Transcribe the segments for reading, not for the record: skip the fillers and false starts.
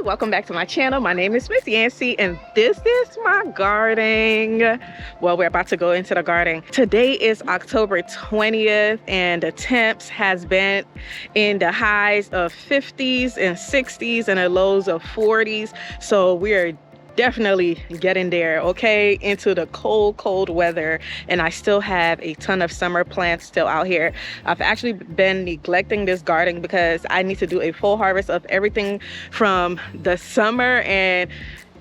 welcome back to my channel. My name is Miss Yancy and this is my garden. Well, we're about to go into the garden. Today is October 20th and the temps has been in the highs of 50s and 60s and the lows of 40s. So we're definitely getting there, okay, into the cold weather, and I still have a ton of summer plants still out here. I've actually been neglecting this garden because I need to do a full harvest of everything from the summer, and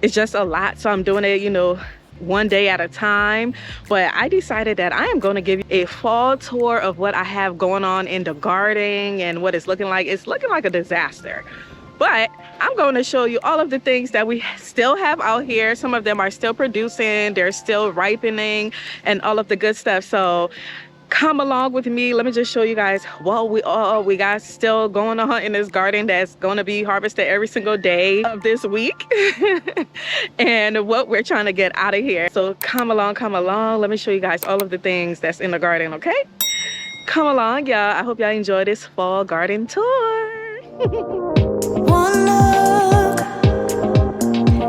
it's just a lot, so I'm doing it, you know, one day at a time. But I decided that I am going to give you a fall tour of what I have going on in the garden and what it's looking like. It's looking like a disaster, but I'm going to show you all of the things that we still have out here. Some of them are still producing, they're still ripening, and all of the good stuff. So come along with me. Let me just show you guys what we got still going on in this garden that's going to be harvested every single day of this week and what we're trying to get out of here. So come along. Let me show you guys all of the things that's in the garden, okay? Come along, y'all. I hope y'all enjoy this fall garden tour. One look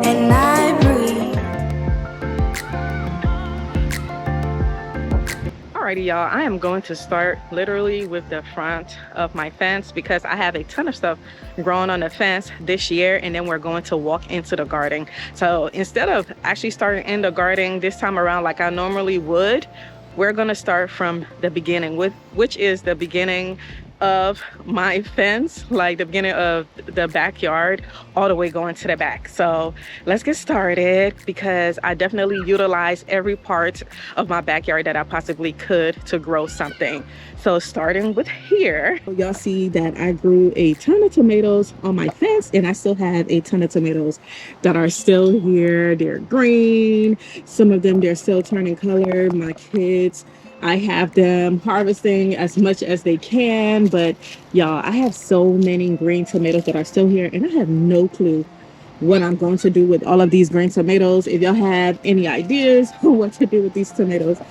and I breathe. Alrighty, y'all, I am going to start literally with the front of my fence because I have a ton of stuff growing on the fence this year, and then we're going to walk into the garden. So instead of actually starting in the garden this time around like I normally would, we're going to start from the beginning, which is the beginning of my fence, like the beginning of the backyard all the way going to the back. So let's get started because I definitely utilize every part of my backyard that I possibly could to grow something. So starting with here, y'all see that I grew a ton of tomatoes on my fence, and I still have a ton of tomatoes that are still here. They're green, some of them they're still turning color. My kids, I have them harvesting as much as they can, but y'all, I have so many green tomatoes that are still here, and I have no clue what I'm going to do with all of these green tomatoes. If y'all have any ideas on what to do with these tomatoes,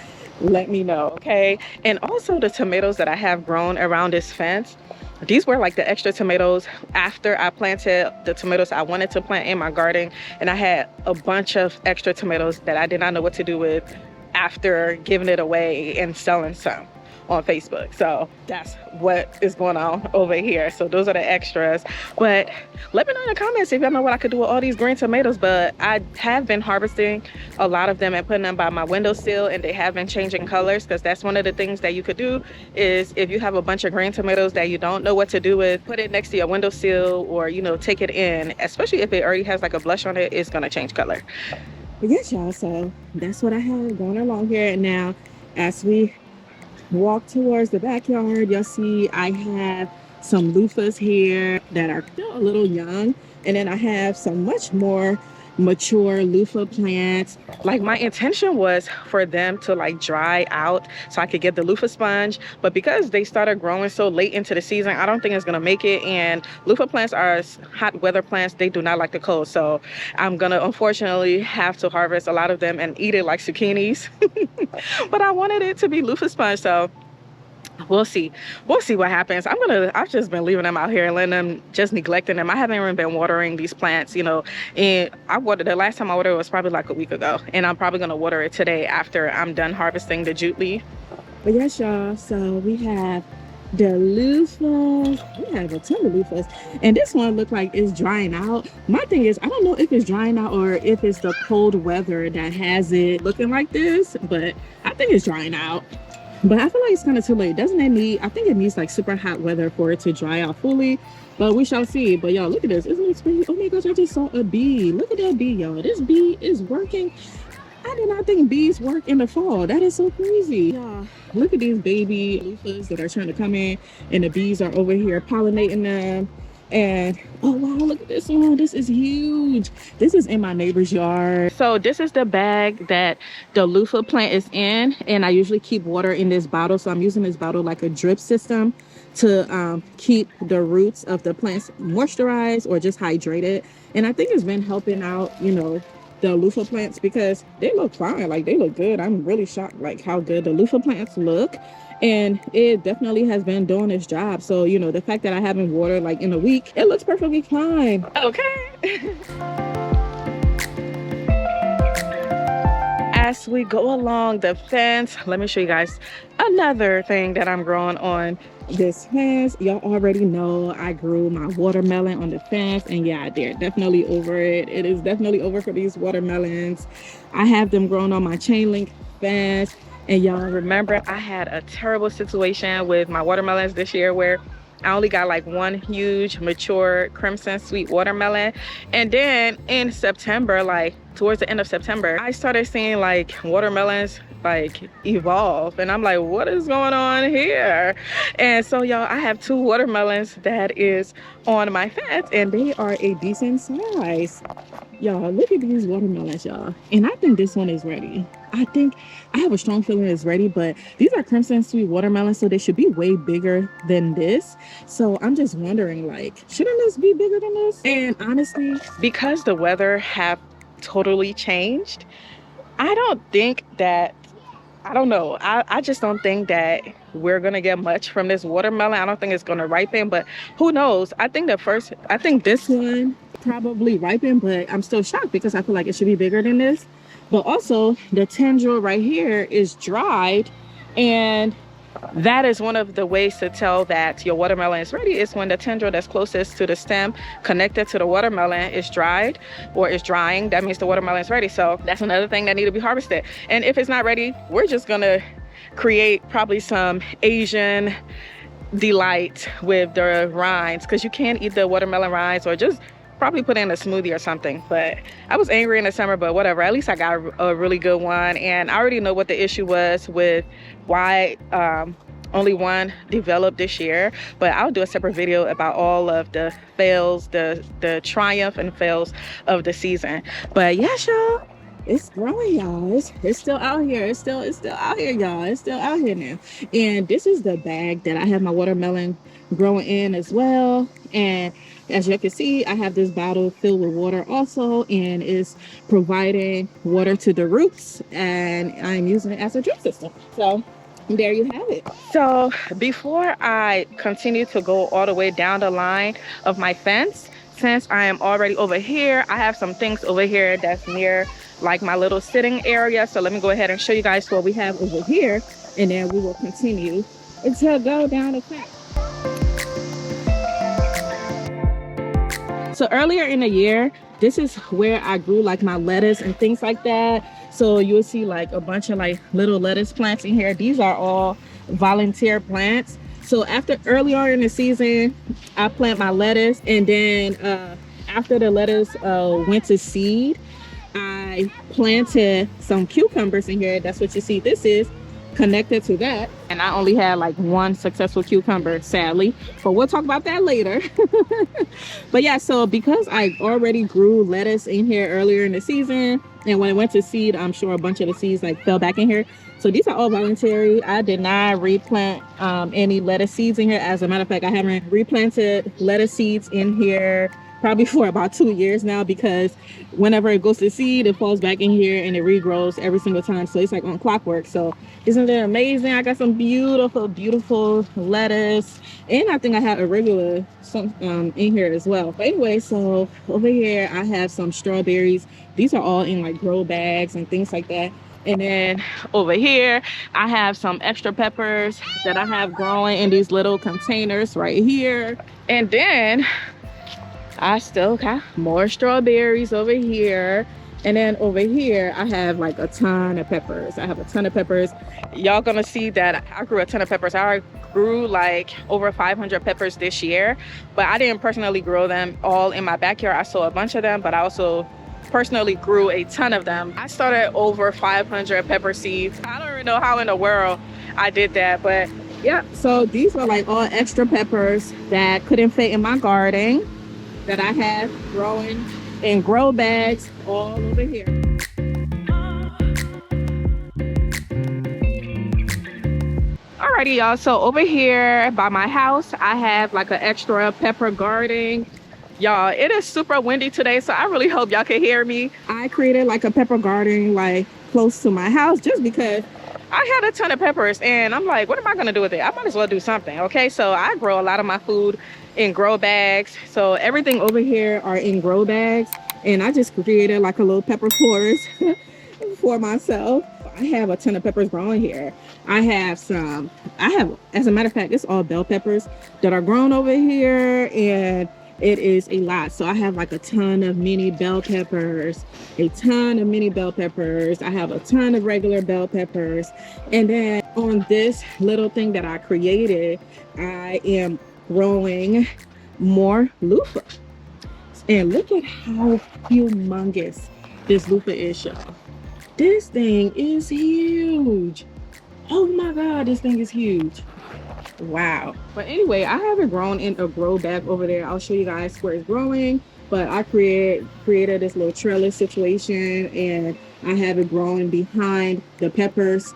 let me know, okay? And also the tomatoes that I have grown around this fence, these were like the extra tomatoes after I planted the tomatoes I wanted to plant in my garden, and I had a bunch of extra tomatoes that I did not know what to do with after giving it away and selling some on Facebook. So that's what is going on over here. So those are the extras. But let me know in the comments if y'all know what I could do with all these green tomatoes. But I have been harvesting a lot of them and putting them by my windowsill, and they have been changing colors, because that's one of the things that you could do is if you have a bunch of green tomatoes that you don't know what to do with, put it next to your windowsill, or, you know, take it in, especially if it already has like a blush on it, it's gonna change color. But yes, y'all, so that's what I have going along here. And now as we walk towards the backyard, you'll see I have some loofahs here that are still a little young, and then I have some much more mature loofah plants. Like, my intention was for them to like dry out so I could get the loofah sponge, but because they started growing so late into the season, I don't think it's gonna make it. And loofah plants are hot weather plants, they do not like the cold, so I'm gonna unfortunately have to harvest a lot of them and eat it like zucchinis. But I wanted it to be loofah sponge, so we'll see what happens. I've just been leaving them out here and letting them, just neglecting them. I haven't even been watering these plants, you know, and the last time I watered it was probably like a week ago, and I'm probably gonna water it today after I'm done harvesting the jute leaf. But yes, y'all, so we have the loofahs. We have a ton of loofahs, and this one looked like it's drying out. My thing is, I don't know if it's drying out or if it's the cold weather that has it looking like this, but I think it's drying out. But I feel like it's kind of too late. Doesn't it need, I think it needs like super hot weather for it to dry out fully, but we shall see. But y'all, look at this. Isn't it pretty? Oh my gosh, I just saw a bee. Look at that bee, y'all. This bee is working. I did not think bees work in the fall. That is so crazy. Y'all, look at these baby loofahs that are trying to come in, and the bees are over here pollinating them. And oh wow, look at this one. This is huge. This is in my neighbor's yard. So this is the bag that the loofah plant is in, and I usually keep water in this bottle, so I'm using this bottle like a drip system to keep the roots of the plants moisturized or just hydrated. And I think it's been helping out, you know, the loofah plants because they look fine. Like, they look good. I'm really shocked like how good the loofah plants look. And it definitely has been doing its job. So, you know, the fact that I haven't watered like in a week, it looks perfectly fine. Okay. As we go along the fence, let me show you guys another thing that I'm growing on this fence. Y'all already know I grew my watermelon on the fence, and yeah, they're definitely over it. It is definitely over for these watermelons. I have them growing on my chain link fence. And y'all remember I had a terrible situation with my watermelons this year where I only got like one huge mature crimson sweet watermelon. And then in September, like towards the end of September, I started seeing like watermelons like evolve, and I'm like, what is going on here? And so y'all, I have 2 watermelons that is on my fence, and they are a decent size. Y'all, look at these watermelons, y'all. And I think this one is ready. I have a strong feeling it's ready, but these are crimson sweet watermelons, so they should be way bigger than this. So I'm just wondering, like, shouldn't this be bigger than this? And honestly, because the weather have totally changed, I don't think that, I don't know. I just don't think that we're gonna get much from this watermelon. I don't think it's gonna ripen, but who knows? I think this one probably ripened, but I'm still shocked because I feel like it should be bigger than this. But also the tendril right here is dried, and that is one of the ways to tell that your watermelon is ready, is when the tendril that's closest to the stem connected to the watermelon is dried or is drying. That means the watermelon is ready. So that's another thing that need to be harvested. And if it's not ready, we're just gonna create probably some Asian delight with the rinds, because you can't eat the watermelon rinds, or just probably put in a smoothie or something. But I was angry in the summer, but whatever, at least I got a really good one. And I already know what the issue was with why only one developed this year, but I'll do a separate video about all of the fails, the triumph and fails of the season. But yes, y'all, it's growing, y'all. It's still out here. It's still out here, y'all. It's still out here now. And this is the bag that I have my watermelon growing in as well. And as you can see, I have this bottle filled with water also, and it's providing water to the roots, and I'm using it as a drip system. So there you have it. So before I continue to go all the way down the line of my fence, since I am already over here, I have some things over here that's near like my little sitting area. So let me go ahead and show you guys what we have over here, and then we will continue to go down the fence. So earlier in the year, this is where I grew like my lettuce and things like that. So you'll see like a bunch of like little lettuce plants in here. These are all volunteer plants. So after early on in the season, I plant my lettuce, and then after the lettuce went to seed, I planted some cucumbers in here. That's what you see. This is connected to that, and I only had like one successful cucumber, sadly, but we'll talk about that later. But yeah, so because I already grew lettuce in here earlier in the season, and when it went to seed, I'm sure a bunch of the seeds like fell back in here. So these are all voluntary. I did not replant any lettuce seeds in here. As a matter of fact, I haven't replanted lettuce seeds in here probably for about 2 years now, because whenever it goes to seed, it falls back in here and it regrows every single time. So it's like on clockwork. So isn't it amazing? I got some beautiful lettuce, and I think I have arugula in here as well. But anyway, so over here I have some strawberries. These are all in like grow bags and things like that. And then over here I have some extra peppers that I have growing in these little containers right here. And then I still got more strawberries over here. And then over here, I have like a ton of peppers. I have a ton of peppers. Y'all gonna see that I grew a ton of peppers. I grew like over 500 peppers this year, but I didn't personally grow them all in my backyard. I saw a bunch of them, but I also personally grew a ton of them. I started over 500 pepper seeds. I don't even know how in the world I did that, but yeah. So these are like all extra peppers that couldn't fit in my garden, that I have growing in grow bags all over here. Alrighty, y'all, so over here by my house I have like an extra pepper garden Y'all, it is super windy today, so I really hope y'all can hear me. I created like a pepper garden like close to my house just because I had a ton of peppers and I'm like, what am I gonna do with it? I might as well do something, okay? So I grow a lot of my food in grow bags. So everything over here are in grow bags, and I just created like a little pepper forest for myself. I have a ton of peppers growing here. As a matter of fact, it's all bell peppers that are grown over here, and it is a lot. So I have like a ton of mini bell peppers, a ton of mini bell peppers. I have a ton of regular bell peppers. And then on this little thing that I created, I am growing more loofah. And look at how humongous this loofah is, y'all. This thing is huge. Oh my God, this thing is huge. Wow. But anyway, I have it grown in a grow bag over there. I'll show you guys where it's growing. But I created this little trellis situation, and I have it growing behind the peppers.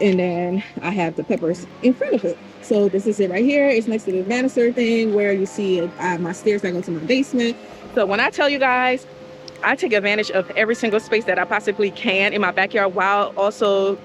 And then I have the peppers in front of it. So this is it right here. It's next to the banister thing where you see my stairs that go to my basement. So when I tell you guys, I take advantage of every single space that I possibly can in my backyard, while also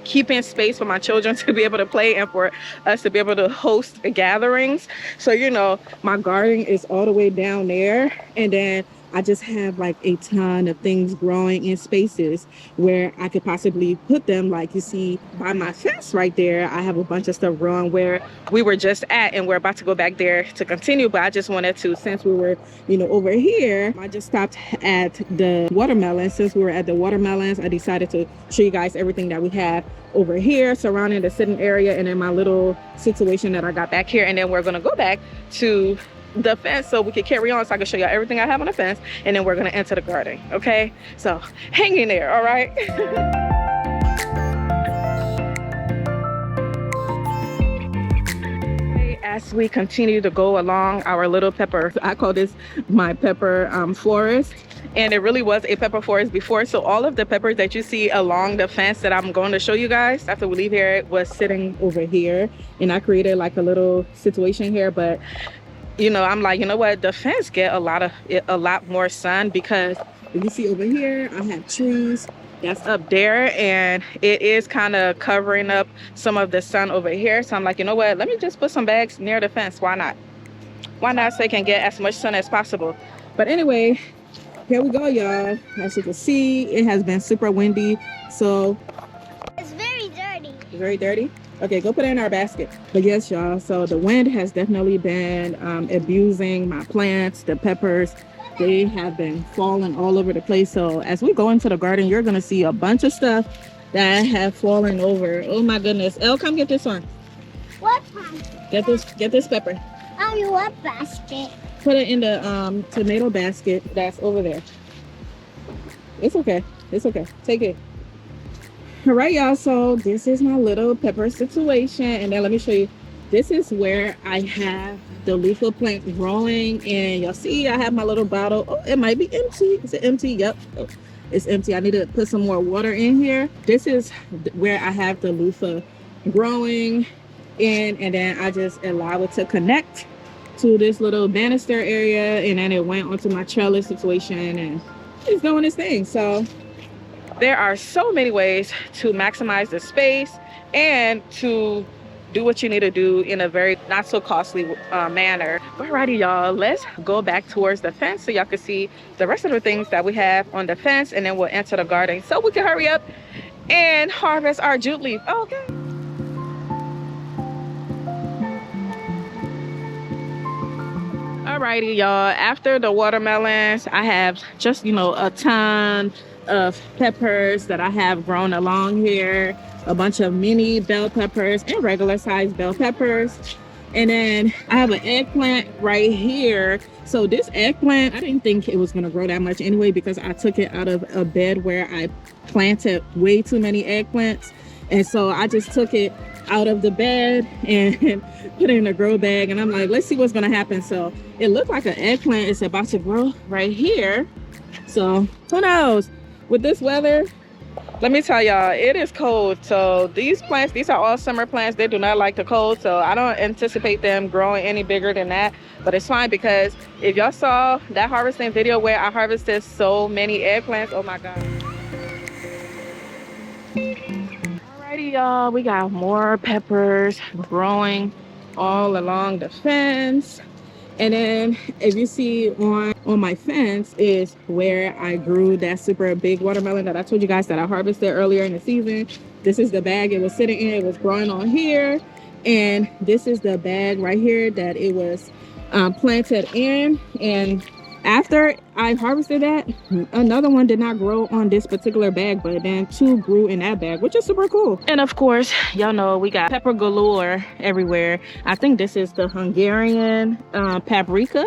keeping space for my children to be able to play and for us to be able to host gatherings. So, you know, my garden is all the way down there, and then I just have like a ton of things growing in spaces where I could possibly put them. Like you see by my fence right there, I have a bunch of stuff growing where we were just at, and we're about to go back there to continue. But I just wanted to, since we were, you know, over here, I just stopped at the watermelons. Since we were at the watermelons, I decided to show you guys everything that we have over here surrounding the sitting area, and then my little situation that I got back here. And then we're gonna go back to the fence so we can carry on, so I can show you everything I have on the fence, and then we're gonna enter the garden. Okay, so hang in there. All right. As we continue to go along our little pepper, I call this my pepper forest, and it really was a pepper forest before. So all of the peppers that you see along the fence that I'm going to show you guys after we leave here, it was sitting over here, and I created like a little situation here. But you know, I'm like, you know what, the fence get a lot more sun, because if you see over here, I have trees that's up there, and it is kind of covering up some of the sun over here. So I'm like, you know what, let me just put some bags near the fence. Why not? Why not, so they can get as much sun as possible? But anyway, here we go, y'all. As you can see, it has been super windy, so It's very dirty. very dirty. Okay, go put it in our basket. But yes, y'all, so the wind has definitely been abusing my plants. The peppers, they have been falling all over the place. So as we go into the garden, you're gonna see a bunch of stuff that have fallen over. Oh my goodness. Elle, come get this one. What basket? Get this pepper. What basket? Put it in the tomato basket that's over there. It's okay. It's okay. Take it. All right, y'all, so this is my little pepper situation, and then let me show you. This is where I have the Luffa plant growing, and you'll see I have my little bottle. Oh, it might be empty. Is it empty? Yep. Oh, it's empty. I need to put some more water in here. This is where I have the Luffa growing in, and then I just allow it to connect to this little banister area, and then it went onto my trellis situation, and it's doing its thing. So there are so many ways to maximize the space and to do what you need to do in a very not so costly manner. Alrighty, y'all, let's go back towards the fence so y'all can see the rest of the things that we have on the fence, and then we'll enter the garden so we can hurry up and harvest our jute leaf. Okay. Alrighty, y'all, after the watermelons, I have just, you know, a ton of peppers that I have grown along here, a bunch of mini bell peppers and regular sized bell peppers, and then I have an eggplant right here. So this eggplant, I didn't think it was going to grow that much anyway, because I took it out of a bed where I planted way too many eggplants, and so I just took it out of the bed and put it in a grow bag, and I'm like, let's see what's going to happen. So it looked like an eggplant is about to grow right here, so who knows. With this weather, Let me tell y'all, it is cold. So these plants, these are all summer plants. They do not like the cold. So I don't anticipate them growing any bigger than that. But it's fine because if y'all saw that harvesting video where I harvested so many eggplants, oh my God. Alrighty, y'all, we got more peppers growing all along the fence. And then if you see on my fence is where I grew that super big watermelon that I told you guys that I harvested earlier in the season. This is the bag it was sitting in. It was growing on here. And this is the bag right here that it was planted in. And after I harvested that, another one did not grow on this particular bag, but then 2 grew in that bag, which is super cool. And of course, y'all know we got pepper galore everywhere. I think this is the Hungarian paprika.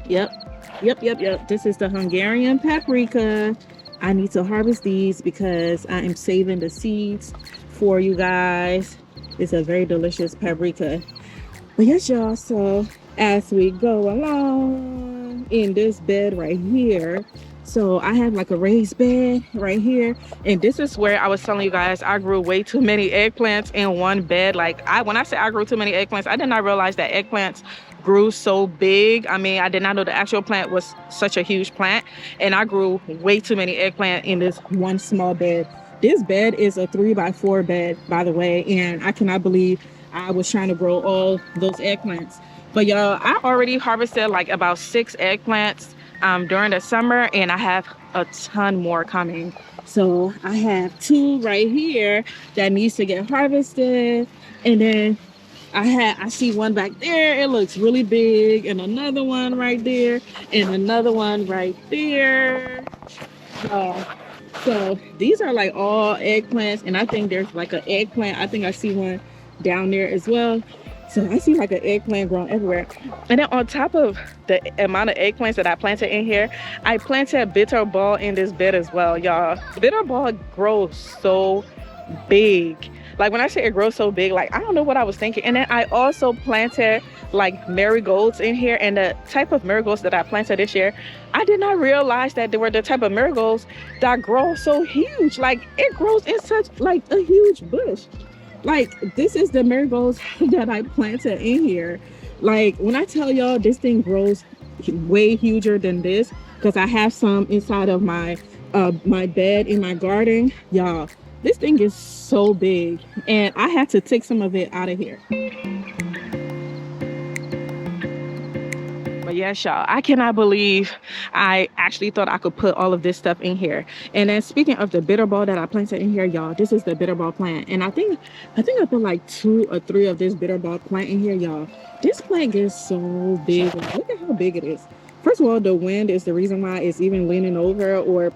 Yep. This is the Hungarian paprika. I need to harvest these because I am saving the seeds for you guys. It's a very delicious paprika. But yes, y'all, so as we go along in this bed right here, so I have like a raised bed right here, and this is where I was telling you guys I grew way too many eggplants in one bed. Like when I say I grew too many eggplants, I did not realize that eggplants grew so big. I mean, I did not know the actual plant was such a huge plant, and I grew way too many eggplant in this one small bed. This bed is a 3x4 bed, by the way, and I cannot believe I was trying to grow all those eggplants. But y'all, I already harvested like about 6 eggplants during the summer, and I have a ton more coming. So I have 2 right here that needs to get harvested, and then I see one back there. It looks really big, and another one right there, and another one right there. So these are like all eggplants, and I think there's like an eggplant. I think I see one down there as well. So I see like an eggplant growing everywhere. And then on top of the amount of eggplants that I planted in here, I planted Bitterball in this bed as well, y'all. Bitterball grows so big. Like when I say it grows so big, like I don't know what I was thinking. And then I also planted like marigolds in here, and the type of marigolds that I planted this year, I did not realize that they were the type of marigolds that grow so huge. Like it grows in such like a huge bush. Like this is the marigolds that I planted in here. Like when I tell y'all this thing grows way huger than this, because I have some inside of my my bed in my garden, y'all. This thing is so big, and I had to take some of it out of here. But yes, y'all, I cannot believe I actually thought I could put all of this stuff in here. And then speaking of the bitterball that I planted in here, y'all, this is the bitterball plant. And I think I put like 2 or 3 of this bitterball plant in here, y'all. This plant gets so big. Like, look at how big it is. First of all, the wind is the reason why it's even leaning over, or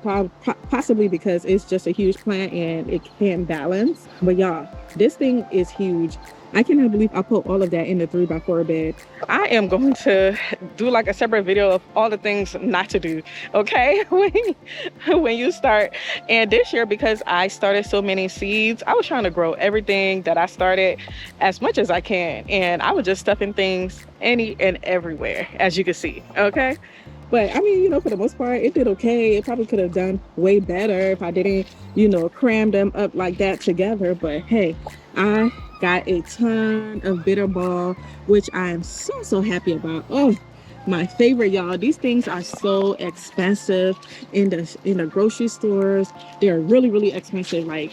possibly because it's just a huge plant and it can't balance. But y'all, this thing is huge. I cannot believe I put all of that in the 3x4 bed. I am going to do like a separate video of all the things not to do, okay? when you start. And this year, because I started so many seeds, I was trying to grow everything that I started as much as I can. And I was just stuffing things any and everywhere, as you can see, okay? But I mean, you know, for the most part, it did okay. It probably could have done way better if I didn't, you know, cram them up like that together. But hey, I got a ton of bitterball, which I am so happy about. Oh, my favorite, y'all. These things are so expensive in the grocery stores. They're really expensive. Like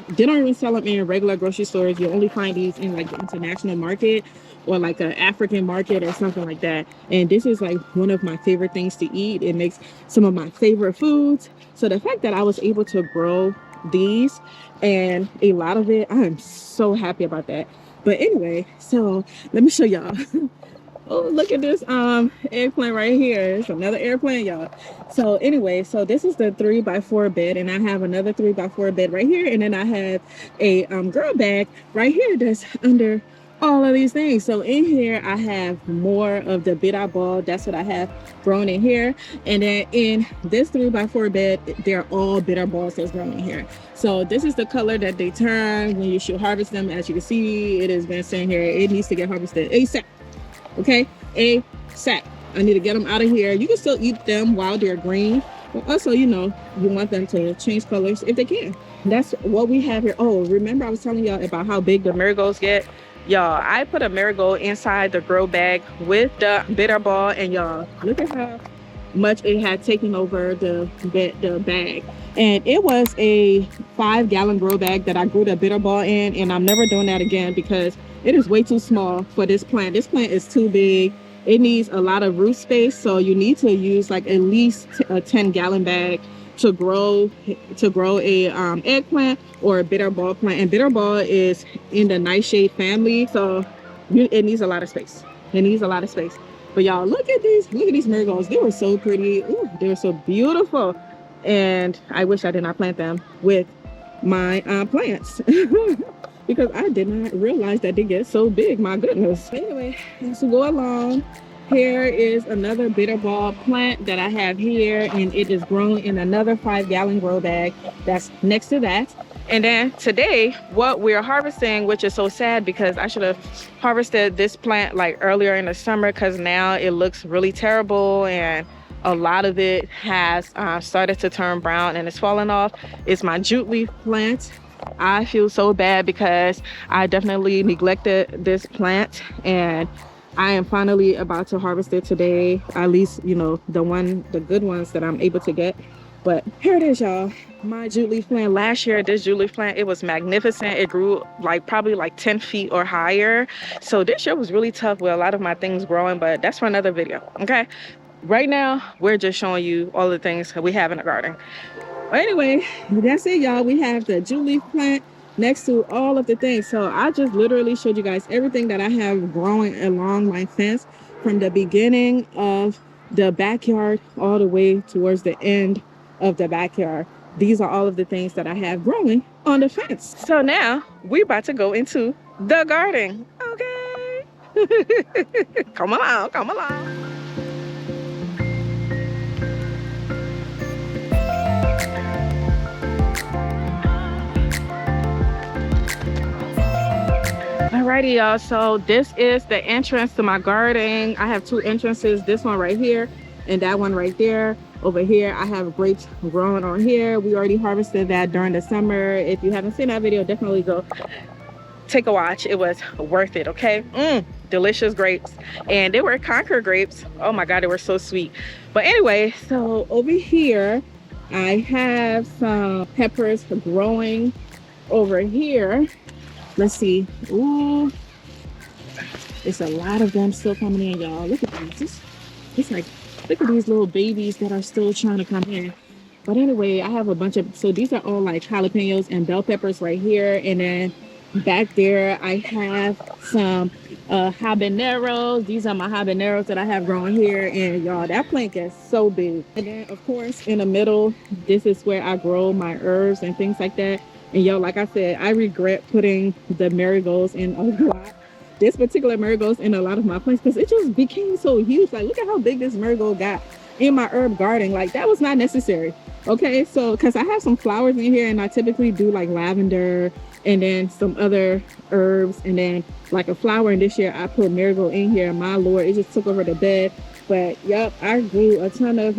they don't even sell them in regular grocery stores. You only find these in like the international market or like an African market or something like that. And this is like one of my favorite things to eat. It makes some of my favorite foods. So the fact that I was able to grow these and a lot of it, I am so happy about that. But anyway, so let me show y'all. Oh, look at this eggplant right here. It's another eggplant, y'all. So anyway, so this is the 3x4 bed, and I have another 3x4 bed right here, and then I have a grow bag right here that's under all of these things. So in here I have more of the bitterball. That's what I have grown in here. And then in this 3x4 bed, they're all bitterballs that's grown in here. So this is the color that they turn when you should harvest them. As you can see, it has been saying here it needs to get harvested ASAP. Okay, ASAP. I need to get them out of here. You can still eat them while they're green, But also, you know, you want them to change colors if they can. That's what we have here. Oh, remember I was telling y'all about how big the marigolds get? Y'all, I put a marigold inside the grow bag with the Bitterball, and y'all, look at how much it had taken over the bag. And it was a 5-gallon grow bag that I grew the Bitterball in, and I'm never doing that again because it is way too small for this plant. This plant is too big. It needs a lot of root space, so you need to use like at least a 10-gallon bag to grow a eggplant or a bitterball plant. And bitterball is in the nightshade family, so it needs a lot of space. It needs a lot of space. But y'all, look at these marigolds. They were so pretty. Ooh, they were so beautiful. And I wish I did not plant them with my plants because I did not realize that they get so big. My goodness. Anyway, as we go along, here is another bitterball plant that I have here, and it is grown in another 5-gallon grow bag that's next to that. And then today, what we're harvesting, which is so sad because I should have harvested this plant like earlier in the summer, because now it looks really terrible and a lot of it has started to turn brown and it's falling off. It's my jute leaf plant. I feel so bad because I definitely neglected this plant, and I am finally about to harvest it today. At least, you know, the good ones that I'm able to get. But here it is, y'all. My jute leaf plant. Last year, this jute leaf plant, it was magnificent. It grew like probably like 10 feet or higher. So this year was really tough with a lot of my things growing, but that's for another video, okay? Right now, we're just showing you all the things we have in the garden. But anyway, that's it, y'all. We have the jute leaf plant next to all of the things. So I just literally showed you guys everything that I have growing along my fence from the beginning of the backyard all the way towards the end of the backyard. These are all of the things that I have growing on the fence. So now we're about to go into the garden, okay? Come along, come along. Alrighty, y'all, so this is the entrance to my garden. I have 2 entrances, this one right here and that one right there. Over here I have grapes growing on here. We already harvested that during the summer. If you haven't seen that video, definitely go take a watch. It was worth it, okay? Delicious grapes, and they were Concord grapes. Oh my god, they were so sweet. But anyway, so over here I have some peppers growing over here. Let's see. Ooh, it's a lot of them still coming in, y'all. Look at these. It's like, look at these little babies that are still trying to come in. But anyway, I have a bunch of, so these are all like jalapenos and bell peppers right here. And then back there, I have some habaneros. These are my habaneros that I have growing here. And y'all, that plant gets so big. And then of course, in the middle, this is where I grow my herbs and things like that. And yo, like I said, I regret putting the marigolds in a lot. This particular marigolds in a lot of my plants because it just became so huge. Like, look at how big this marigold got in my herb garden. Like, that was not necessary. Okay, so because I have some flowers in here, and I typically do like lavender and then some other herbs, and then like a flower. And this year I put marigold in here. My lord, it just took over the bed. But yep, I grew a ton of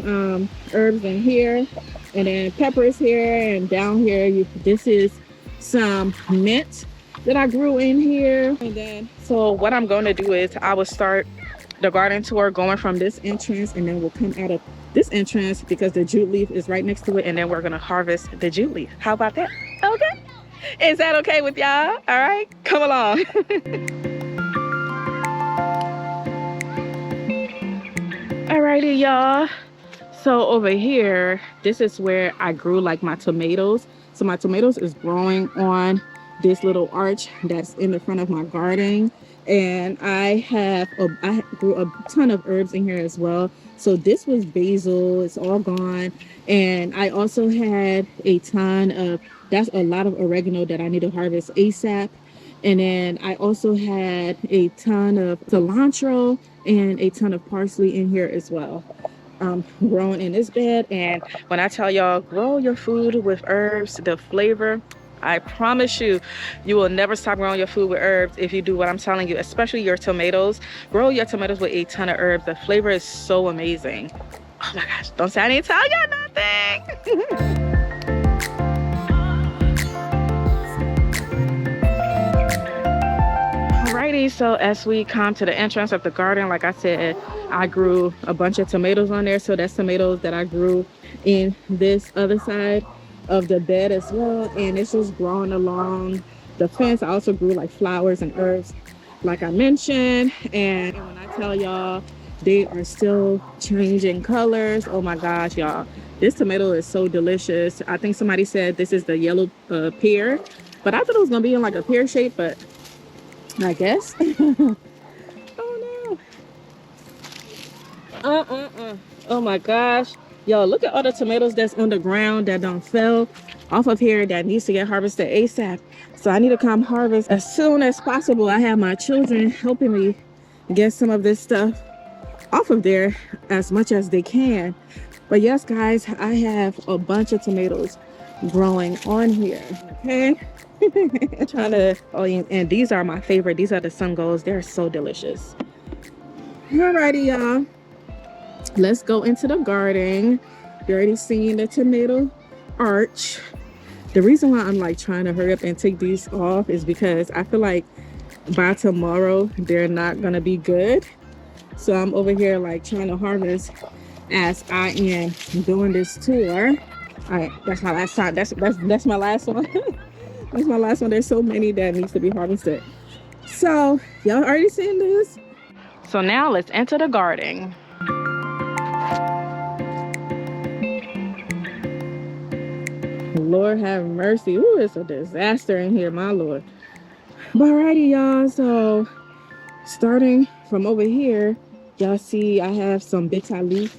herbs in here. And then peppers here, and down here, this is some mint that I grew in here. And then, so what I'm going to do is I will start the garden tour going from this entrance, and then we'll come out of this entrance because the jute leaf is right next to it, and then we're going to harvest the jute leaf. How about that? Okay. Is that okay with y'all? All right, come along. Alrighty, y'all. So over here, this is where I grew like my tomatoes. So my tomatoes is growing on this little arch that's in the front of my garden. And I grew a ton of herbs in here as well. So this was basil, it's all gone. And I also had a ton of, that's a lot of oregano that I need to harvest ASAP. And then I also had a ton of cilantro and a ton of parsley in here as well. Growing in this bed. And when I tell y'all, grow your food with herbs, the flavor, I promise you, you will never stop growing your food with herbs if you do what I'm telling you, especially your tomatoes. Grow your tomatoes with a ton of herbs. The flavor is so amazing. Oh my gosh, don't say I didn't tell y'all nothing. Alrighty, so as we come to the entrance of the garden, like I said, I grew a bunch of tomatoes on there. So that's tomatoes that I grew in this other side of the bed as well. And it's just growing along the fence. I also grew like flowers and herbs, like I mentioned. And when I tell y'all, they are still changing colors. Oh my gosh, y'all. This tomato is so delicious. I think somebody said this is the yellow pear, but I thought it was gonna be in like a pear shape, but I guess. Oh no. Oh my gosh. Yo, look at all the tomatoes that's on the ground that don't fell off of here that needs to get harvested ASAP. So I need to come harvest as soon as possible. I have my children helping me get some of this stuff off of there as much as they can. But yes, guys, I have a bunch of tomatoes growing on here. Okay. Trying to, oh, and these are my favorite. These are the sun golds. They're so delicious. Alrighty, y'all, let's go into the garden. You already seen the tomato arch. The reason why I'm like trying to hurry up and take these off is because I feel like by tomorrow they're not gonna be good. So I'm over here like trying to harvest as I am doing this tour. All right, that's my last time. That's my last one. That's my last one. There's so many that needs to be harvested. So y'all already seen this. So now let's enter the garden. Lord have mercy. Ooh, it's a disaster in here, my Lord. But alrighty, y'all. So starting from over here, y'all see I have some bitter leaf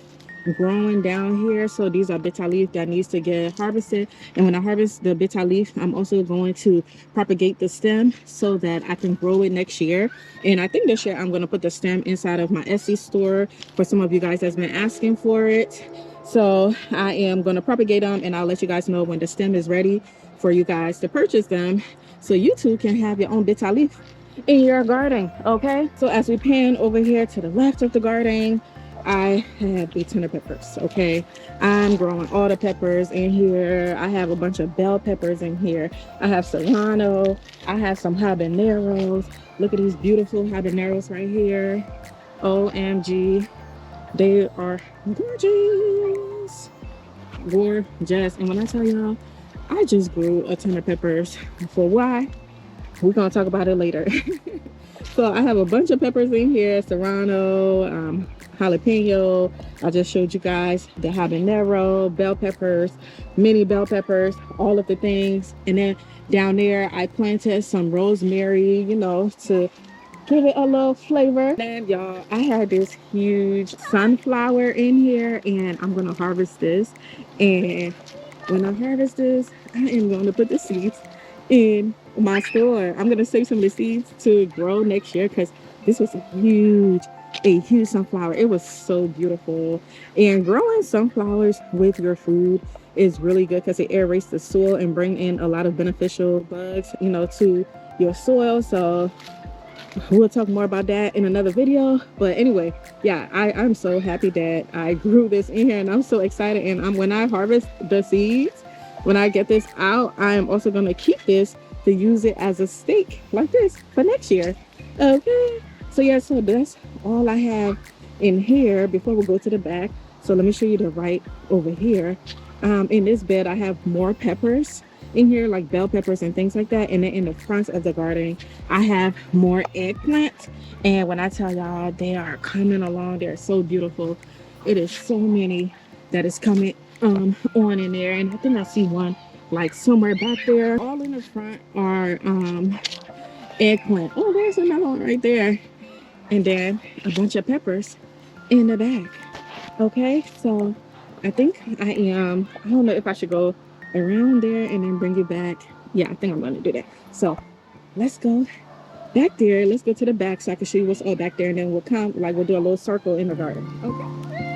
growing down here. So these are bitter leaf that needs to get harvested. And when I harvest the bitter leaf, I'm also going to propagate the stem so that I can grow it next year. And I think this year I'm going to put the stem inside of my Etsy store for some of you guys that's been asking for it. So I am going to propagate them, and I'll let you guys know when the stem is ready for you guys to purchase them, so you too can have your own bitter leaf in your garden. Okay, so as we pan over here to the left of the garden, I have a ton of peppers. Okay, I'm growing all the peppers in here. I have a bunch of bell peppers in here. I have serrano. I have some habaneros. Look at these beautiful habaneros right here. OMG, they are gorgeous. Gorgeous. And when I tell y'all, I just grew a ton of peppers. For why? We're gonna talk about it later. So I have a bunch of peppers in here, serrano, jalapeno. I just showed you guys the habanero, bell peppers, mini bell peppers, all of the things. And then down there, I planted some rosemary, you know, to give it a little flavor. And y'all, I had this huge sunflower in here, and I'm gonna harvest this. And when I harvest this, I am going to put the seeds in my store. I'm gonna save some of the seeds to grow next year, because this was a huge sunflower. It was so beautiful. And growing sunflowers with your food is really good because it aerates the soil and bring in a lot of beneficial bugs, you know, to your soil. So we'll talk more about that in another video. But anyway, yeah, I'm so happy that I grew this in here, and I'm so excited. And when I harvest the seeds, when I get this out, I am also going to keep this to use it as a stake like this for next year. Okay, so yeah, so that's all I have in here before we go to the back. So let me show you the right over here. In this bed, I have more peppers in here, like bell peppers and things like that. And then in the front of the garden, I have more eggplants. And when I tell y'all, they are coming along. They're so beautiful. It is so many that is coming on in there. And I think I see one like somewhere back there. All in the front are eggplant. Oh, there's another one right there. And then a bunch of peppers in the back. Okay, so I think I don't know if I should go around there and then bring you back. Yeah, I think I'm going to do that. So let's go back there. Let's go to the back so I can show you what's all back there, and then we'll we'll do a little circle in the garden. Okay.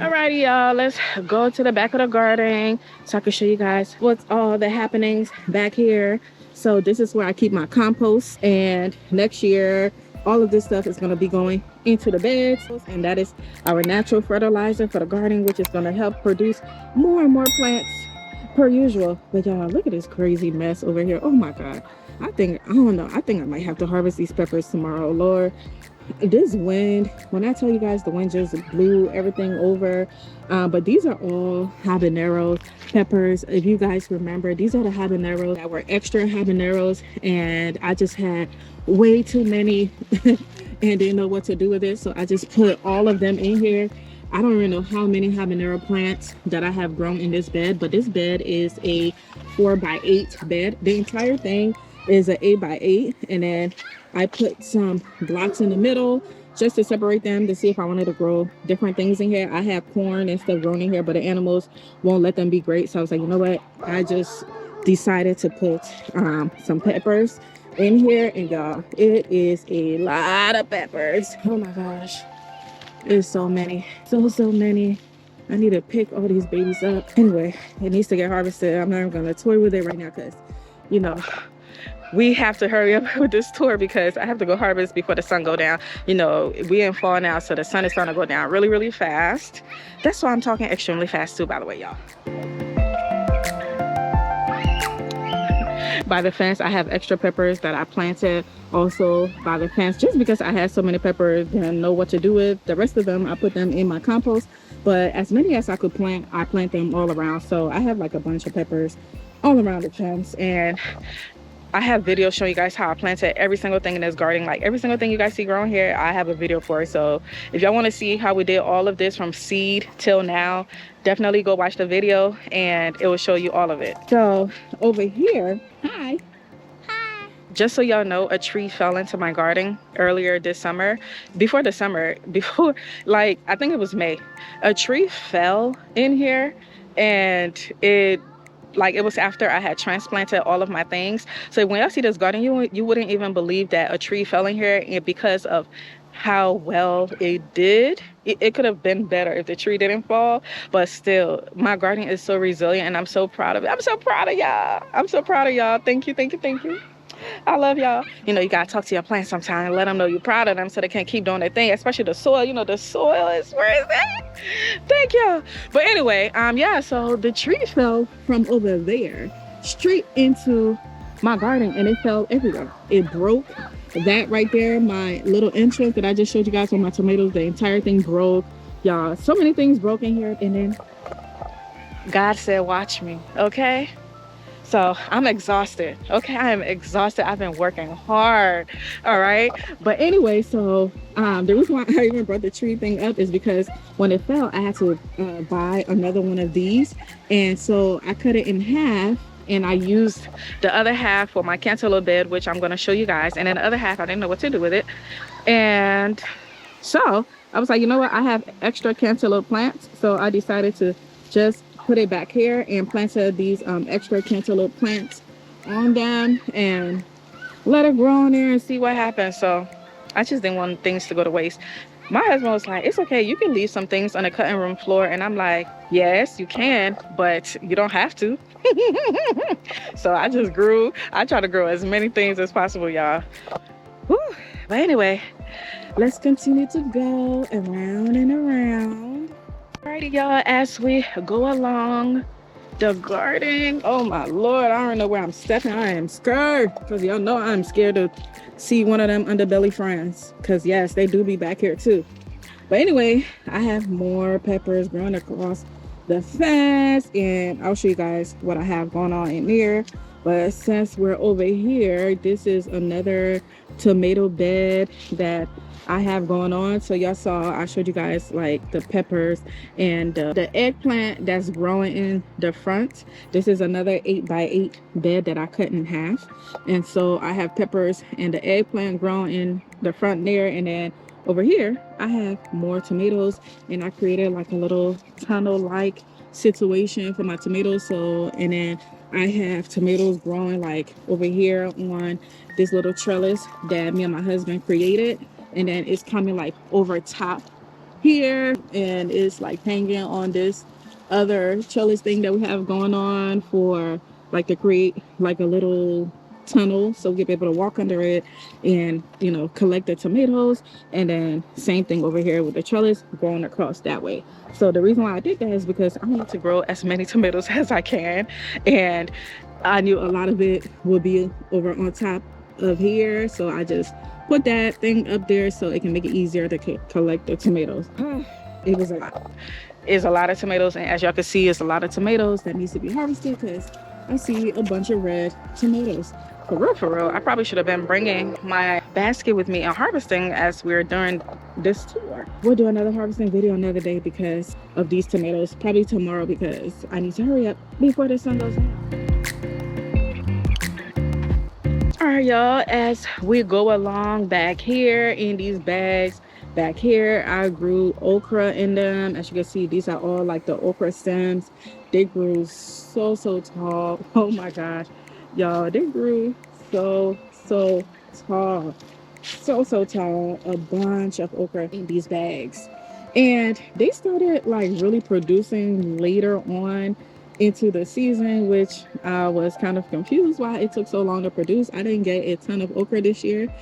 Alrighty, y'all, let's go to the back of the garden so I can show you guys what's all the happenings back here. So this is where I keep my compost, and next year all of this stuff is going to be going into the beds, and that is our natural fertilizer for the garden, which is going to help produce more and more plants per usual. But y'all, look at this crazy mess over here. Oh my god, I don't know, I think I might have to harvest these peppers tomorrow. Lord, this wind, when I tell you guys, the wind just blew everything over. But these are all habanero peppers. If you guys remember, these are the habaneros that were extra habaneros, and I just had way too many and didn't know what to do with it, so I just put all of them in here. I don't even know how many habanero plants that I have grown in this bed, but this bed is a 4x8 bed. The entire thing is an 8x8, and then I put some blocks in the middle just to separate them to see if I wanted to grow different things in here. I have corn and stuff grown in here, but the animals won't let them be great. So I was like, you know what? I just decided to put some peppers in here, and y'all, it is a lot of peppers. Oh my gosh, there's so many, so many. I need to pick all these babies up. Anyway, it needs to get harvested. I'm not even gonna toy with it right now because, you know, we have to hurry up with this tour because I have to go harvest before the sun go down. You know, we in fall now, so the sun is starting to go down really, really fast. That's why I'm talking extremely fast too, by the way, y'all. By the fence, I have extra peppers that I planted also by the fence, just because I had so many peppers, didn't know what to do with the rest of them. I put them in my compost, but as many as I could plant, I plant them all around. So I have like a bunch of peppers all around the fence, and I have videos showing you guys how I planted every single thing in this garden. Like every single thing you guys see growing here, I have a video for it. So if y'all want to see how we did all of this from seed till now, definitely go watch the video and it will show you all of it. So over here, hi. Just so y'all know, a tree fell into my garden earlier this summer. Before like, I think it was May. A tree fell in here, and it was after I had transplanted all of my things. So when y'all see this garden, you wouldn't even believe that a tree fell in here, and because of how well it did, it could have been better if the tree didn't fall. But still, my garden is so resilient, and I'm so proud of it. I'm so proud of y'all. I'm so proud of y'all. Thank you, thank you, thank you. I love y'all. You know, you gotta talk to your plants sometime and let them know you're proud of them so they can keep doing their thing, especially the soil. You know, the soil is, where is that? Thank y'all. But anyway, yeah, so the tree fell from over there straight into my garden, and it fell everywhere. It broke that right there, my little entrance that I just showed you guys with my tomatoes. The entire thing broke, y'all. So many things broke in here, and then God said, watch me, okay? So I'm exhausted. Okay, I am exhausted. I've been working hard. All right. But anyway, so the reason why I even brought the tree thing up is because when it fell, I had to buy another one of these. And so I cut it in half, and I used the other half for my cantaloupe bed, which I'm going to show you guys. And then the other half, I didn't know what to do with it. And so I was like, you know what? I have extra cantaloupe plants. So I decided to just put it back here and planted these extra cantaloupe plants on them and let it grow in there and see what happens. So I just didn't want things to go to waste. My husband was like, it's okay, you can leave some things on the cutting room floor. And I'm like, yes, you can, but you don't have to. So I try to grow as many things as possible, y'all. Whew. But anyway, let's continue to go around and around. Alrighty, y'all, as we go along the garden, oh my Lord, I don't know where I'm stepping. I am scared, because y'all know I'm scared to see one of them underbelly friends, because yes, they do be back here too. But anyway, I have more peppers growing across the fence, and I'll show you guys what I have going on in there. But since we're over here, this is another tomato bed that I have going on. So y'all saw, I showed you guys like the peppers and the eggplant that's growing in the front. This is another 8x8 bed that I cut in half. And so I have peppers and the eggplant growing in the front there. And then over here, I have more tomatoes, and I created like a little tunnel-like situation for my tomatoes. So, and then I have tomatoes growing like over here on this little trellis that me and my husband created. And then it's coming like over top here, and it's like hanging on this other trellis thing that we have going on for like to create like a little tunnel so we'll be able to walk under it and, you know, collect the tomatoes. And then same thing over here with the trellis going across that way. So the reason why I did that is because I want to grow as many tomatoes as I can, and I knew a lot of it would be over on top of here, so I just put that thing up there so it can make it easier to collect the tomatoes. It was a lot. It's a lot of tomatoes, and as y'all can see, it's a lot of tomatoes that needs to be harvested because I see a bunch of red tomatoes. For real, I probably should have been bringing my basket with me and harvesting as we're doing this tour. We'll do another harvesting video another day because of these tomatoes, probably tomorrow, because I need to hurry up before the sun goes down. All right, y'all, as we go along back here in these bags, back here I grew okra in them. As you can see, these are all like the okra stems. They grew so tall. Oh my gosh, y'all, they grew so tall, so tall. A bunch of okra in these bags, and they started like really producing later on into the season, which I was kind of confused why it took so long to produce. I didn't get a ton of okra this year,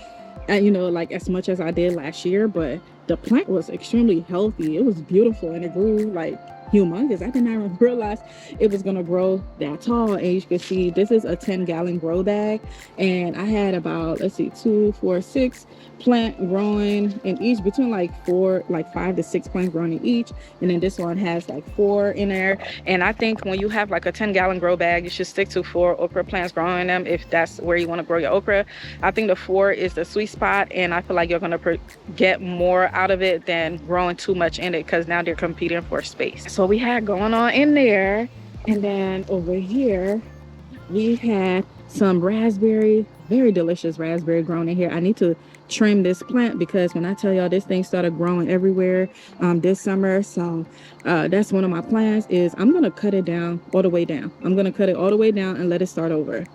and you know, like as much as I did last year, but the plant was extremely healthy. It was beautiful and it grew like humongous. I did not even realize it was gonna grow that tall. And you can see this is a 10-gallon grow bag, and I had about, let's see, 2, 4, 6 plant growing in each, between like 5 to 6 plants growing in each. And then this one has like 4 in there. And I think when you have like a 10-gallon grow bag, you should stick to 4 okra plants growing in them if that's where you want to grow your okra. I think the 4 is the sweet spot, and I feel like you're going to get more out of it than growing too much in it, because now they're competing for space. So we had going on in there, and then over here we had some raspberry, very delicious raspberry grown in here. I need to trim this plant because when I tell y'all, this thing started growing everywhere this summer. So that's one of my plans, is I'm gonna cut it down all the way down. I'm gonna cut it all the way down and let it start over,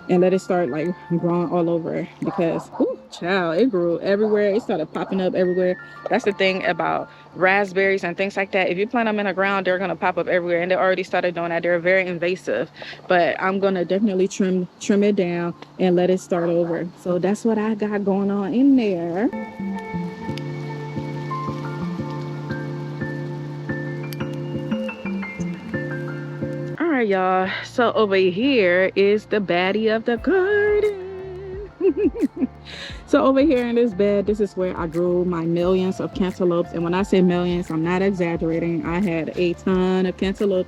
and let it start like growing all over, because child, it grew everywhere. It started popping up everywhere. That's the thing about raspberries and things like that. If you plant them in the ground, they're gonna pop up everywhere, and they already started doing that. They're very invasive, but I'm gonna definitely trim it down and let it start over. So that's what I got going on in there. All right, y'all, so over here is the baddie of the garden. So over here in this bed, this is where I grew my millions of cantaloupes. And when I say millions, I'm not exaggerating. I had a ton of cantaloupe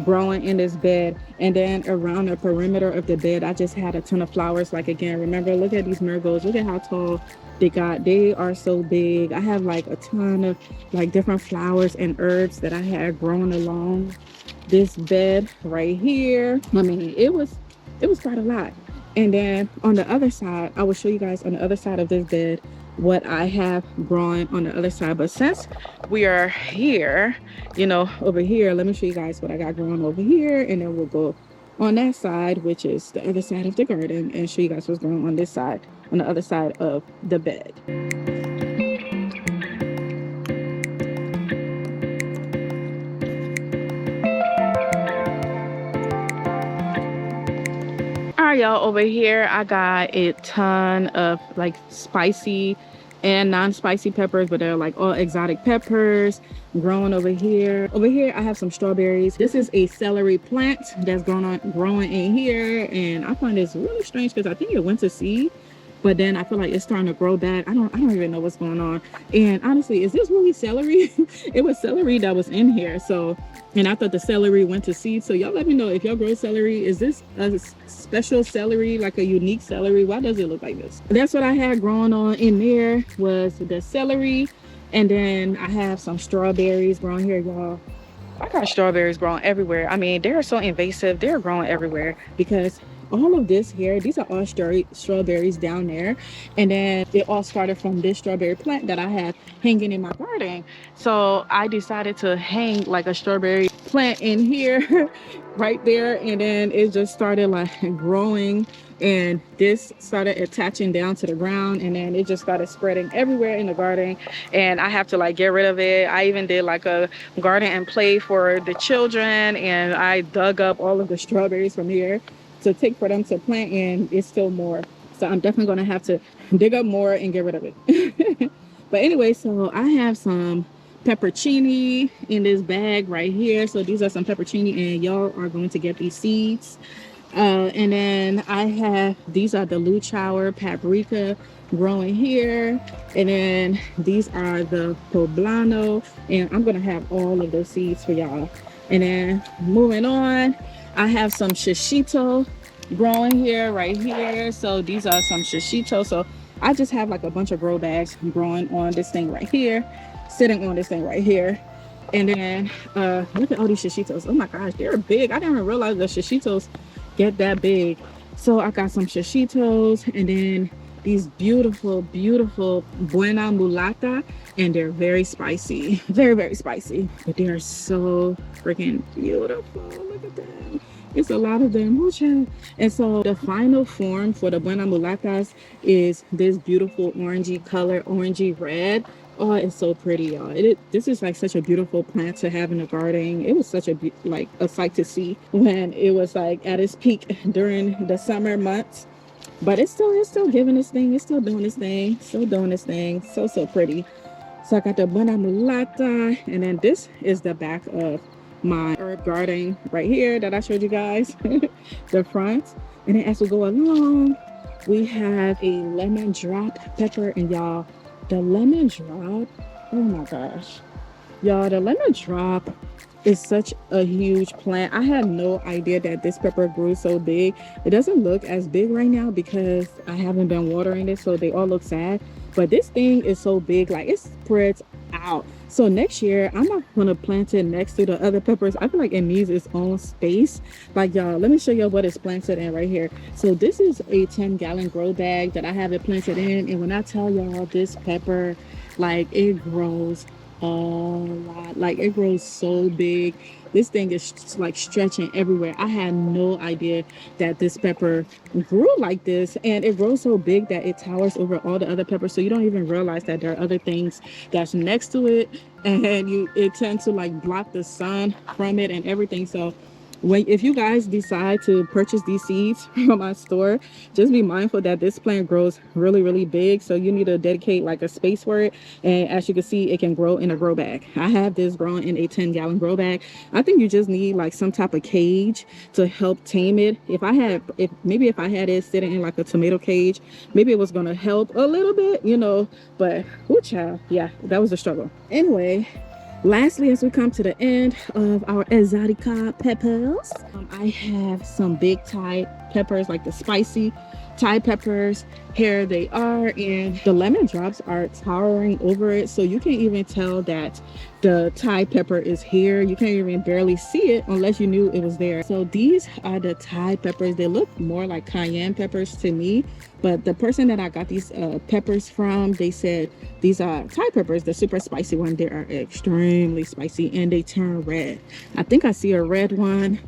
growing in this bed. And then around the perimeter of the bed, I just had a ton of flowers. Like, again, remember, look at these marigolds. Look at how tall they got. They are so big. I have like a ton of like different flowers and herbs that I had growing along this bed right here. I mean, it was quite a lot. And then on the other side, I will show you guys on the other side of this bed what I have growing on the other side. But since we are here, you know, over here, let me show you guys what I got growing over here, and then we'll go on that side, which is the other side of the garden, and show you guys what's growing on this side, on the other side of the bed. All right, y'all, over here I got a ton of like spicy and non-spicy peppers, but they're like all exotic peppers growing over here. Over here I have some strawberries. This is a celery plant that's growing in here, and I find this really strange because I think it went to seed, but then I feel like it's starting to grow back. I don't even know what's going on. And honestly, is this really celery? It was celery that was in here. So, and I thought the celery went to seed. So y'all let me know if y'all grow celery. Is this a special celery, like a unique celery? Why does it look like this? That's what I had growing on in there, was the celery. And then I have some strawberries growing here, y'all. I got strawberries growing everywhere. I mean, they're so invasive. They're growing everywhere because all of this here, these are all strawberries down there, and then it all started from this strawberry plant that I have hanging in my garden. So I decided to hang like a strawberry plant in here right there, and then it just started like growing, and this started attaching down to the ground, and then it just started spreading everywhere in the garden, and I have to like get rid of it. I even did like a garden and play for the children, and I dug up all of the strawberries from here. to take for them to plant, and it's still more. So I'm definitely gonna have to dig up more and get rid of it. But anyway, so I have some peppercini in this bag right here. So these are some peppercini, and y'all are going to get these seeds. And then I have, these are the luchauer paprika growing here. And then these are the poblano, and I'm gonna have all of those seeds for y'all. And then moving on, I have some shishito growing here, right here. So these are some shishito. So I just have like a bunch of grow bags growing on this thing right here, sitting on this thing right here. And then look at all these shishitos. Oh my gosh, they're big. I didn't even realize the shishitos get that big. So I got some shishitos, and then these beautiful, beautiful buena mulata, and they're very spicy. Very, very spicy. But they are so freaking beautiful. Look at them. It's a lot of them. And so the final form for the buena mulatas is this beautiful orangey color, orangey red. Oh, it's so pretty, y'all. This is like such a beautiful plant to have in the garden. It was such a like a sight to see when it was like at its peak during the summer months. But it's still giving this thing. It's still doing this thing. Still doing this thing. So pretty. So I got the buena mulata, and then this is the back of my herb garden right here that I showed you guys, the front. And then as we go along, we have a lemon drop pepper, and y'all, the lemon drop, oh my gosh, y'all, the lemon drop is such a huge plant. I had no idea that this pepper grew so big. It doesn't look as big right now because I haven't been watering it, so they all look sad. But this thing is so big, like it spreads out. So next year I'm not gonna plant it next to the other peppers. I feel like it needs its own space. Like, y'all, let me show you what it's planted in right here. So this is a 10-gallon grow bag that I have it planted in, and when I tell y'all, this pepper, like, it grows a lot. Like, it grows so big. This thing is like stretching everywhere. I had no idea that this pepper grew like this, and it grows so big that it towers over all the other peppers, so you don't even realize that there are other things that's next to it, and it tends to like block the sun from it and everything. So if you guys decide to purchase these seeds from my store, just be mindful that this plant grows really, really big, so you need to dedicate like a space for it. And as you can see, it can grow in a grow bag. I have this growing in a 10-gallon grow bag. I think you just need like some type of cage to help tame it. If I had it sitting in like a tomato cage, maybe it was gonna help a little bit, you know. But child, yeah, that was a struggle. Anyway, lastly, as we come to the end of our exotica peppers, I have some big Thai peppers, like the spicy Thai peppers. Here they are, and the lemon drops are towering over it, so you can't even tell that the Thai pepper is here. You can't even barely see it unless you knew it was there. So these are the Thai peppers. They look more like cayenne peppers to me, but the person that I got these peppers from, they said these are Thai peppers, the super spicy one. They are extremely spicy, and they turn red. I think I see a red one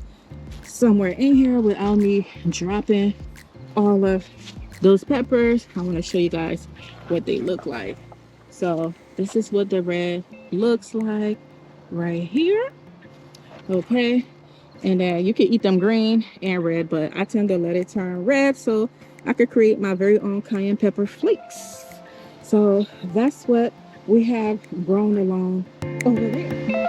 somewhere in here without me dropping all of those peppers. I want to show you guys what they look like. So this is what the red looks like right here. Okay, and then you can eat them green and red, but I tend to let it turn red so I could create my very own cayenne pepper flakes. So that's what we have grown along over there.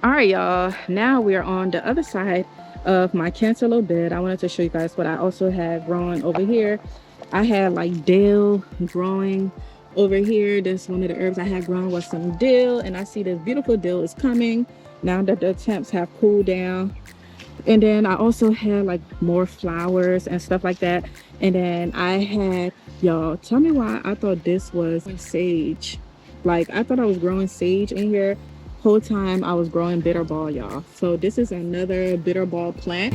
All right, y'all, now we are on the other side of my cantaloupe bed. I wanted to show you guys what I also had growing over here. I had like dill growing over here. This one of the herbs I had grown was some dill, and I see this beautiful dill is coming now that the temps have cooled down. And then I also had like more flowers and stuff like that. And then I had, y'all, tell me why I thought this was sage. Like, I thought I was growing sage in here. Whole time I was growing bitterball, y'all. So this is another bitterball plant.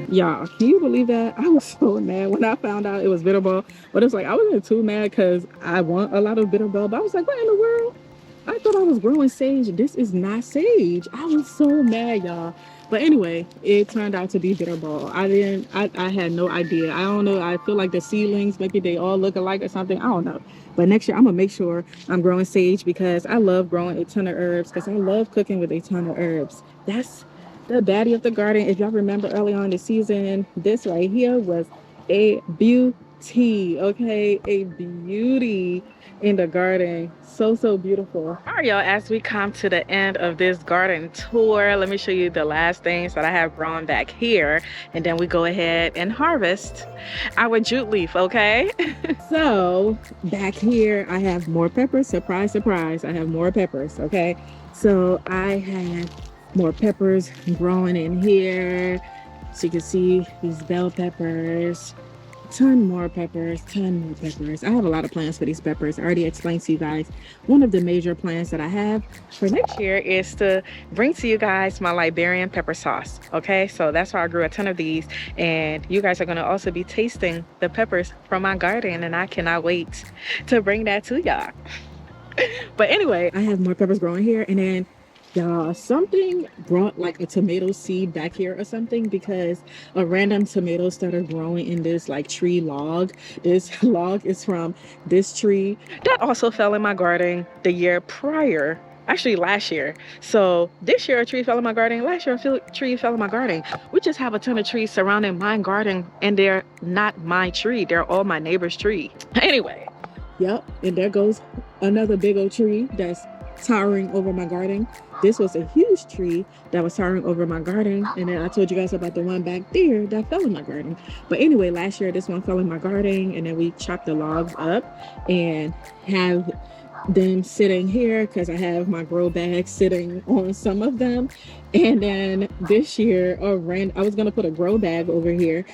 Y'all, can you believe that? I was so mad when I found out it was bitterball. But it's like, I wasn't too mad because I want a lot of bitterball, but I was like, what in the world? I thought I was growing sage. This is not sage. I was so mad, y'all. But anyway, it turned out to be bitterball. I had no idea. I don't know. I feel like the seedlings, maybe they all look alike or something. I don't know. But next year, I'm gonna make sure I'm growing sage because I love growing a ton of herbs because I love cooking with a ton of herbs. That's the baddie of the garden. If y'all remember early on in the season, this right here was a beauty, okay? A beauty in the garden. So beautiful. All right, y'all, as we come to the end of this garden tour, let me show you the last things that I have grown back here, and then we go ahead and harvest our jute leaf, okay? So back here I have more peppers. Surprise, surprise, I have more peppers, okay? So I have more peppers growing in here. So you can see these bell peppers, ton more peppers. I have a lot of plans for these peppers. I already explained to you guys one of the major plans that I have for next year is to bring to you guys my Liberian pepper sauce. Okay, so that's why I grew a ton of these, and you guys are going to also be tasting the peppers from my garden, and I cannot wait to bring that to y'all. But anyway, I have more peppers growing here, and then y'all, something brought like a tomato seed back here or something, because a random tomato started growing in this like tree log. This log is from this tree that also fell in my garden the year prior, actually last year. So this year a tree fell in my garden, last year a tree fell in my garden. We just have a ton of trees surrounding my garden, and they're not my tree, they're all my neighbor's tree. Anyway, yep, and there goes another big old tree that's towering over my garden. This was a huge tree that was towering over my garden, and then I told you guys about the one back there that fell in my garden. But anyway, last year this one fell in my garden, and then we chopped the logs up and have them sitting here because I have my grow bag sitting on some of them. And then this year I was gonna put a grow bag over here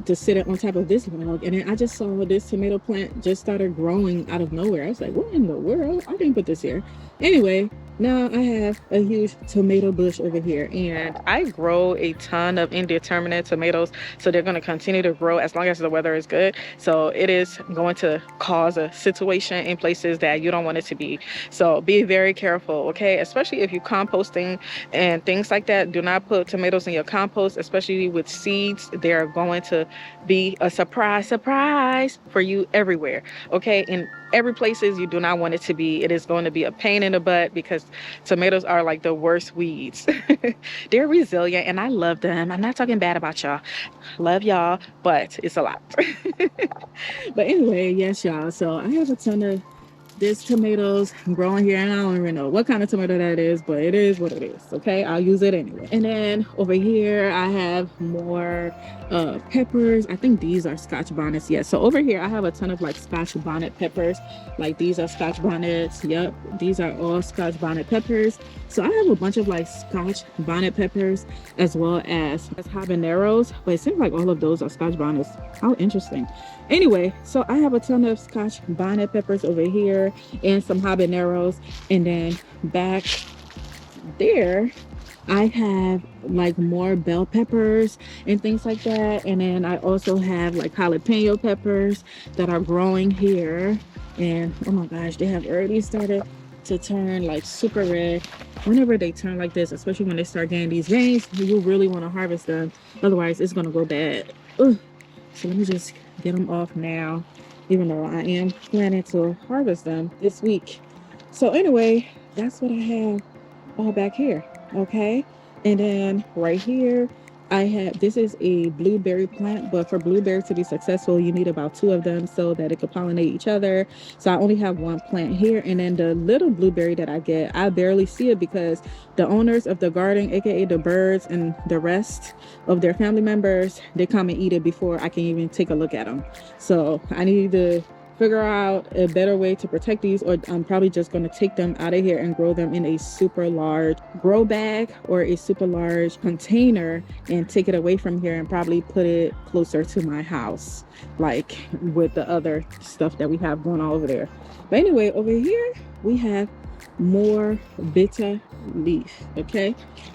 to sit on top of this log, and then I just saw this tomato plant just started growing out of nowhere. I was like, what in the world? I didn't put this here. Anyway, now I have a huge tomato bush over here, and I grow a ton of indeterminate tomatoes, so they're going to continue to grow as long as the weather is good. So it is going to cause a situation in places that you don't want it to be. So be very careful, okay? Especially if you're composting and things like that. Do not put tomatoes in your compost, especially with seeds. They're going to be a surprise for you everywhere, okay? In every places you do not want it to be. It is going to be a pain in the butt because tomatoes are like the worst weeds. They're resilient and I love them. I'm not talking bad about y'all. Love y'all, but it's a lot. But anyway, yes, y'all. So I have a ton of this tomatoes growing here, and I don't even know what kind of tomato that is, but it is what it is, okay? I'll use it anyway. And then over here I have more peppers. I think these are Scotch bonnets. Yeah, so over here I have a ton of like Scotch bonnet peppers. Like these are Scotch bonnets. Yep, these are all Scotch bonnet peppers. So I have a bunch of like Scotch bonnet peppers as well as habaneros, but it seems like all of those are Scotch bonnets. How interesting. Anyway, so I have a ton of Scotch bonnet peppers over here and some habaneros, and then back there I have like more bell peppers and things like that. And then I also have like jalapeno peppers that are growing here, and oh my gosh, they have already started to turn like super red. Whenever they turn like this, especially when they start getting these veins, you really want to harvest them, otherwise it's gonna go bad. Ugh. So let me just get them off now, even though I am planning to harvest them this week. So anyway, that's what I have all back here, okay? And then right here I have, this is a blueberry plant, but for blueberry to be successful you need about 2 of them so that it could pollinate each other. So I only have 1 plant here, and then the little blueberry that I get, I barely see it because the owners of the garden, aka the birds and the rest of their family members, they come and eat it before I can even take a look at them. So I need to figure out a better way to protect these, or I'm probably just going to take them out of here and grow them in a super large grow bag or a super large container and take it away from here and probably put it closer to my house, like with the other stuff that we have going on over there. But anyway, over here we have more leaf. Okay,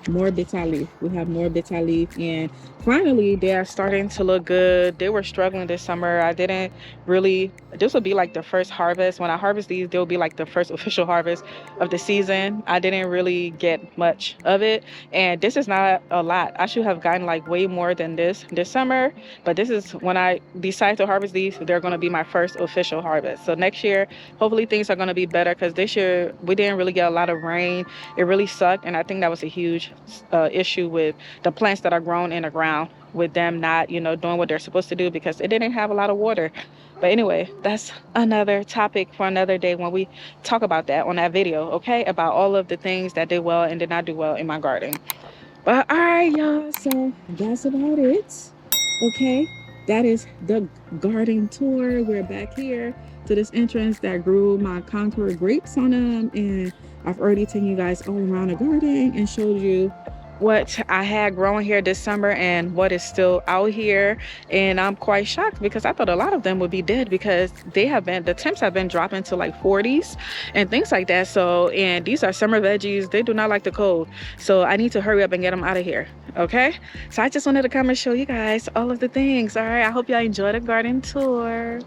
more bitter leaf. We have more bitter leaf, and finally they are starting to look good. They were struggling this summer. I didn't really, this will be like the first harvest. When I harvest these, they'll be like the first official harvest of the season. I didn't really get much of it, and this is not a lot. I should have gotten like way more than this summer, but this is when I decide to harvest these, they're going to be my first official harvest. So next year hopefully things are going to be better, because this year we didn't really get a lot of rain. It really sucked, and I think that was a huge issue with the plants that are grown in the ground, with them not, you know, doing what they're supposed to do because it didn't have a lot of water. But anyway, that's another topic for another day when we talk about that on that video, okay, about all of the things that did well and did not do well in my garden. But all right, y'all, so that's about it. Okay, that is the garden tour. We're back here to this entrance that grew my contour grapes on them, and I've already taken you guys all around the garden and showed you what I had growing here this summer and what is still out here. And I'm quite shocked because I thought a lot of them would be dead, because the temps have been dropping to like 40s and things like that. So, and these are summer veggies, they do not like the cold, so I need to hurry up and get them out of here. Okay, so I just wanted to come and show you guys all of the things. All right, I hope y'all enjoyed the garden tour.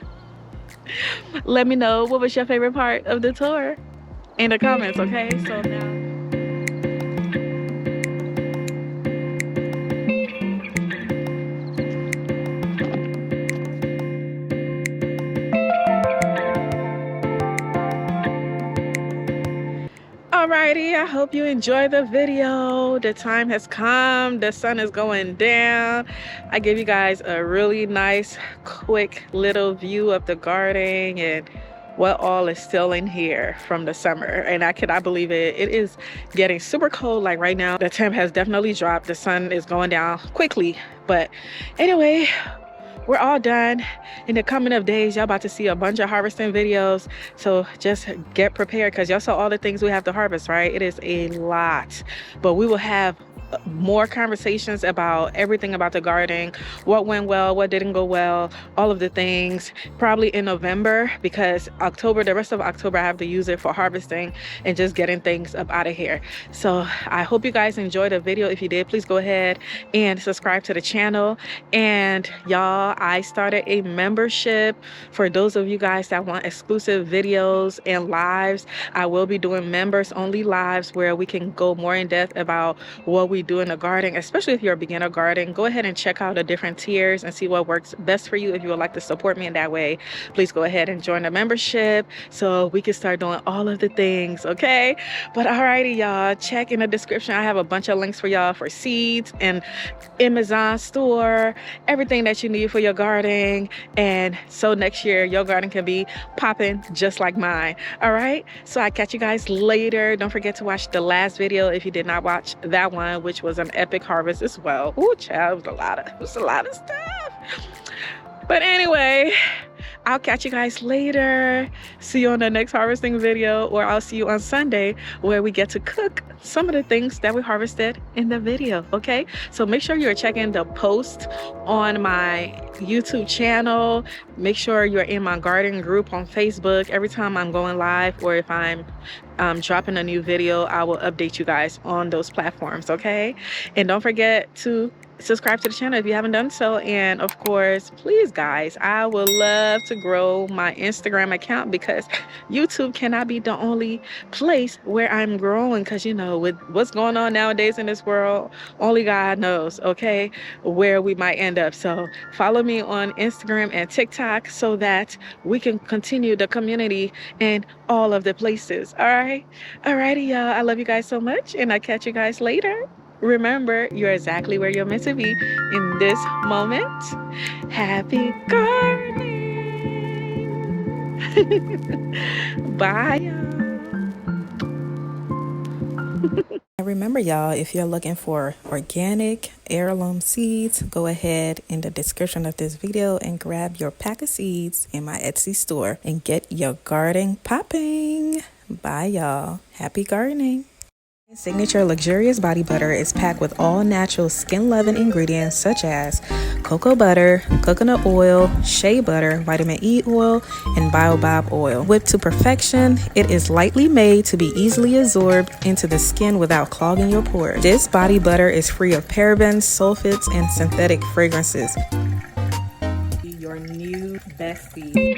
Let me know what was your favorite part of the tour in the comments. Okay, so now alrighty, I hope you enjoyed the video. The time has come, the sun is going down. I gave you guys a really nice quick little view of the garden and what all is still in here from the summer. And I cannot believe it. It is getting super cold. Like right now, the temp has definitely dropped. The sun is going down quickly. But anyway, we're all done. In the coming of days, y'all about to see a bunch of harvesting videos, so just get prepared, because y'all saw all the things we have to harvest, right? It is a lot, but we will have more conversations about everything about the garden, what went well, what didn't go well, all of the things, probably in November, because October, the rest of October, I have to use it for harvesting and just getting things up out of here. So I hope you guys enjoyed the video. If you did, please go ahead and subscribe to the channel. And y'all, I started a membership for those of you guys that want exclusive videos and lives. I will be doing members only lives where we can go more in depth about what we do in the garden, especially if you're a beginner garden. Go ahead and check out the different tiers and see what works best for you. If you would like to support me in that way, please go ahead and join the membership so we can start doing all of the things, okay? But alrighty, y'all, check in the description. I have a bunch of links for y'all for seeds and Amazon store, everything that you need for your garden, and so next year your garden can be popping just like mine. All right, so I catch you guys later. Don't forget to watch the last video if you did not watch that one, which was an epic harvest as well. Ooh, child, it was a lot of stuff. But anyway, I'll catch you guys later. See you on the next harvesting video, or I'll see you on Sunday where we get to cook some of the things that we harvested in the video, okay? So make sure you're checking the post on my YouTube channel. Make sure you're in my garden group on Facebook. Every time I'm going live, or if I'm dropping a new video, I will update you guys on those platforms, okay? And don't forget to subscribe to the channel if you haven't done so. And of course, please guys, I would love to grow my Instagram account, because YouTube cannot be the only place where I'm growing, because you know, with what's going on nowadays in this world, only God knows, okay, where we might end up. So follow me on Instagram and TikTok so that we can continue the community in all of the places. All right, alrighty, y'all, I love you guys so much, and I'll catch you guys later. Remember, you're exactly where you're meant to be in this moment. Happy gardening. Bye, y'all. Remember, y'all, if you're looking for organic heirloom seeds, go ahead in the description of this video and grab your pack of seeds in my Etsy store and get your garden popping. Bye, y'all. Happy gardening. Signature luxurious body butter is packed with all natural skin loving ingredients such as cocoa butter, coconut oil, shea butter, vitamin E oil, and baobab oil. Whipped to perfection, it is lightly made to be easily absorbed into the skin without clogging your pores. This body butter is free of parabens, sulfates, and synthetic fragrances. Your new bestie.